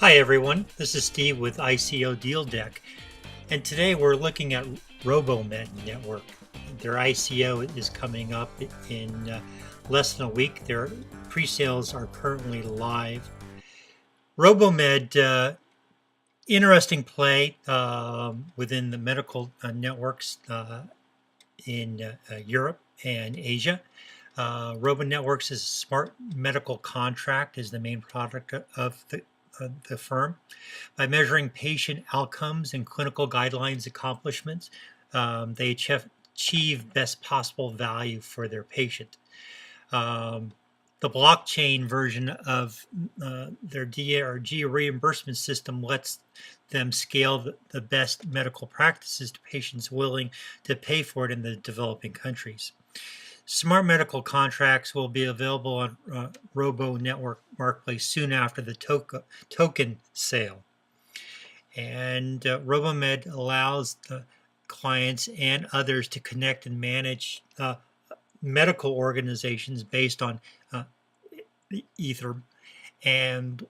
Hi everyone, this is Steve with ICO Deal Deck, and today we're looking at RoboMed Network. Their ICO is coming up in less than a week. Their pre-sales are currently live. RoboMed, interesting play within the medical networks in Europe and Asia. RoboNetworks is a smart medical contract is the main product of the firm. By measuring patient outcomes and clinical guidelines accomplishments, they achieve best possible value for their patient. The blockchain version of their DRG reimbursement system lets them scale the best medical practices to patients willing to pay for it in the developing countries. Smart medical contracts will be available on Robo Network Marketplace soon after the token sale. And RoboMed allows the clients and others to connect and manage medical organizations based on Ether and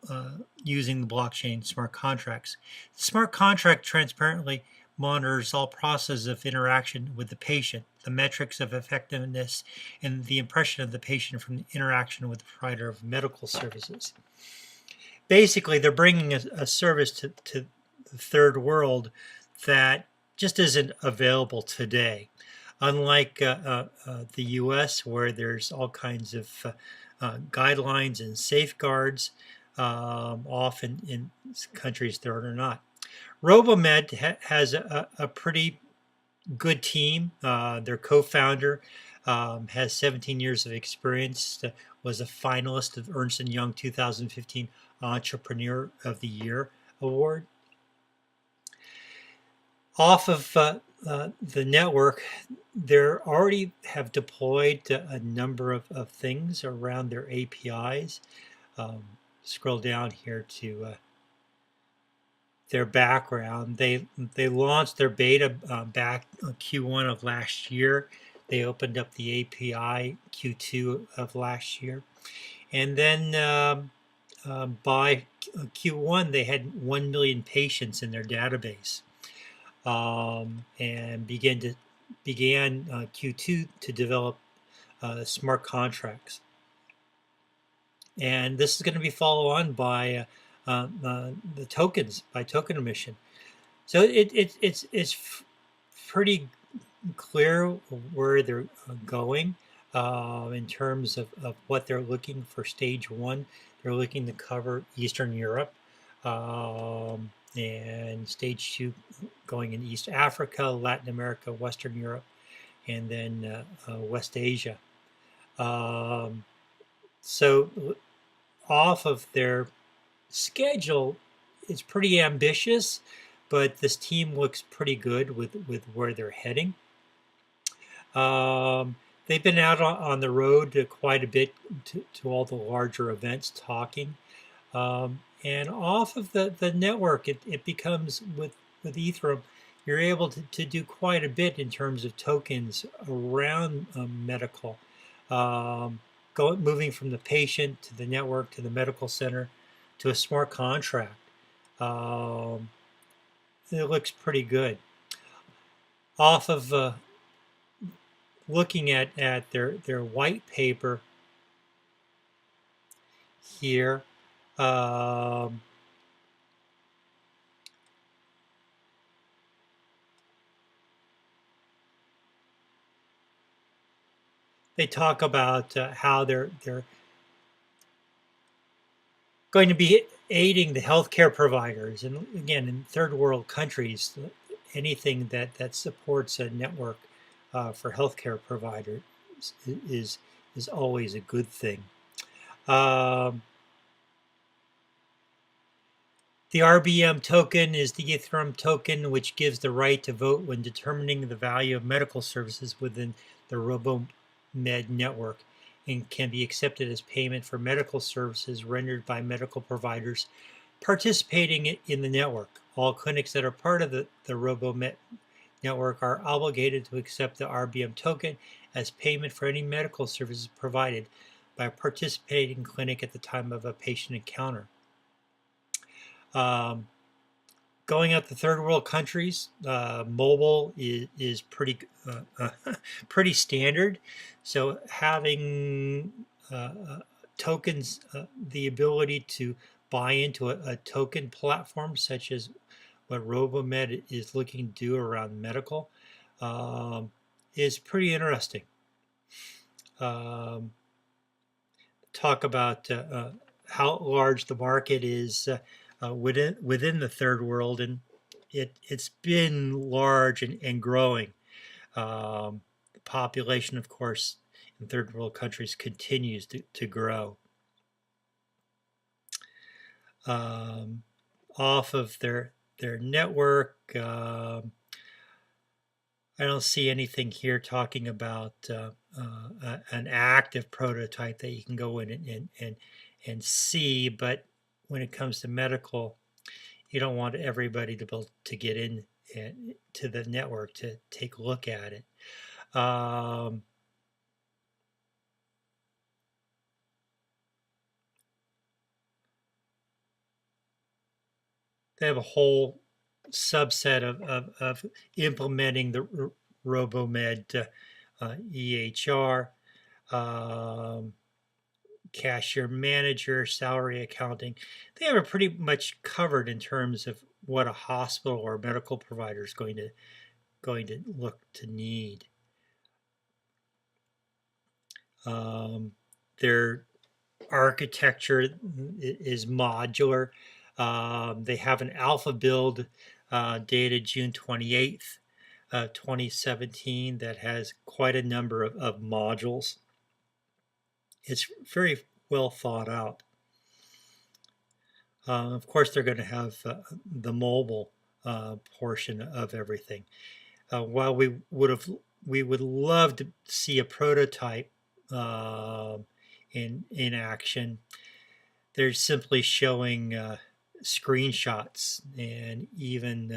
using the blockchain smart contracts. The smart contract transparently monitors all processes of interaction with the patient, the metrics of effectiveness, and the impression of the patient from the interaction with the provider of medical services. Basically, they're bringing a service to the third world that just isn't available today. Unlike the US, where there's all kinds of guidelines and safeguards, often in countries there are not. RoboMed has a pretty good team. Their co-founder has 17 years of experience, was a finalist of Ernst & Young 2015 Entrepreneur of the Year Award. Off of the network, they already have deployed a number of things around their APIs. Scroll down here to their background. They launched their beta back Q1 of last year. They opened up the API Q2 of last year. And then by Q1, they had 1 million patients in their database. And began Q2 to develop smart contracts. And this is going to be followed on by the tokens, by token emission. So it's pretty clear where they're going in terms of what they're looking for. Stage one, they're looking to cover Eastern Europe. And stage two going in East Africa, Latin America, Western Europe, and then West Asia. So off of their schedule, it's pretty ambitious, but this team looks pretty good with where they're heading. They've been out on the road quite a bit to all the larger events talking. And off of the network, it becomes, with Ethereum, you're able to do quite a bit in terms of tokens around medical. Moving from the patient to the network to the medical center to a smart contract. It looks pretty good. Off of looking at their white paper here, they talk about how they're going to be aiding the healthcare providers, and again, in third world countries, anything that supports a network for healthcare providers is always a good thing. The RBM token is the Ethereum token, which gives the right to vote when determining the value of medical services within the RoboMed network, and can be accepted as payment for medical services rendered by medical providers participating in the network. All clinics that are part of the RoboMed network are obligated to accept the RBM token as payment for any medical services provided by a participating clinic at the time of a patient encounter. Um, Going out to third world countries, mobile is pretty pretty standard. So having tokens, the ability to buy into a token platform such as what RoboMed is looking to do around medical, um, is pretty interesting. Um, Talk about how large the market is within the third world, and it's been large and growing. The population, of course, in third world countries continues to grow. Um, Off of their network, I don't see anything here talking about an active prototype that you can go in and see. But when it comes to medical, you don't want everybody to be able to get in to the network to take a look at it. They have a whole subset of implementing the RoboMed EHR. Um, Cashier manager, salary accounting. They have it pretty much covered in terms of what a hospital or a medical provider is going to look to need. Their architecture is modular. They have an alpha build dated June 28th, 2017 that has quite a number of modules. It's very well thought out. Of course, they're going to have the mobile portion of everything. While we would love to see a prototype in action, they're simply showing screenshots, and even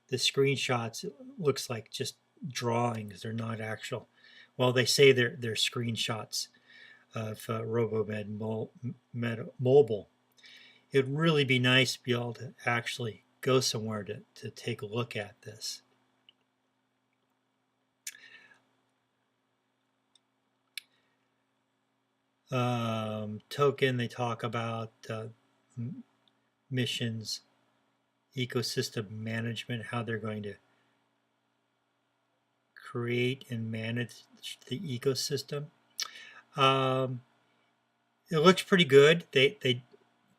the screenshots looks like just drawings. They're not actual. Well, they say they're screenshots of RoboMed Mobile. It'd really be nice to be able to actually go somewhere to take a look at this. Token, they talk about missions, ecosystem management, how they're going to create and manage the ecosystem. It looks pretty good. They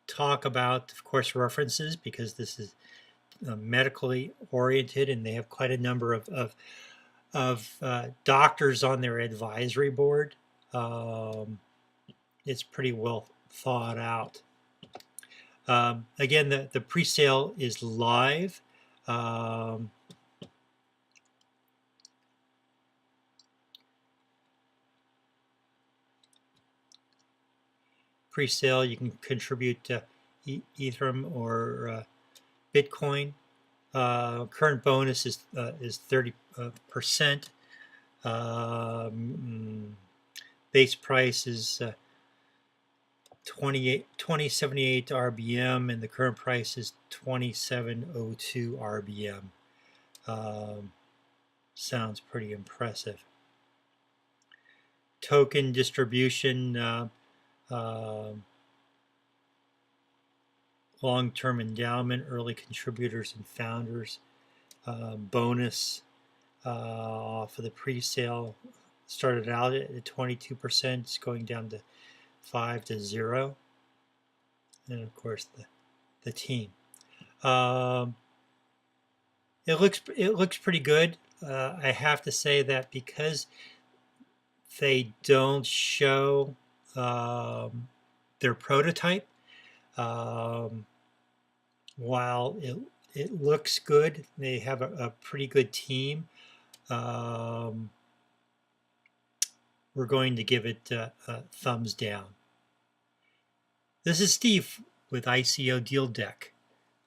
talk about, of course, references, because this is medically oriented, and they have quite a number of doctors on their advisory board. It's pretty well thought out. Again, the pre-sale is live. Pre-sale, you can contribute to Ethereum or Bitcoin. Current bonus is 30%. Base price is 2078 RBM, and the current price is 2702 RBM. Sounds pretty impressive. Token distribution, long-term endowment, early contributors and founders, bonus for the pre-sale started out at 22%. It's going down to 5 to 0, and of course the team. It looks pretty good. I have to say that because they don't show their prototype, while it looks good, they have a pretty good team. We're going to give it a thumbs down. This is Steve with ICO Deal Deck.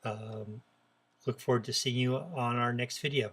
Look forward to seeing you on our next video.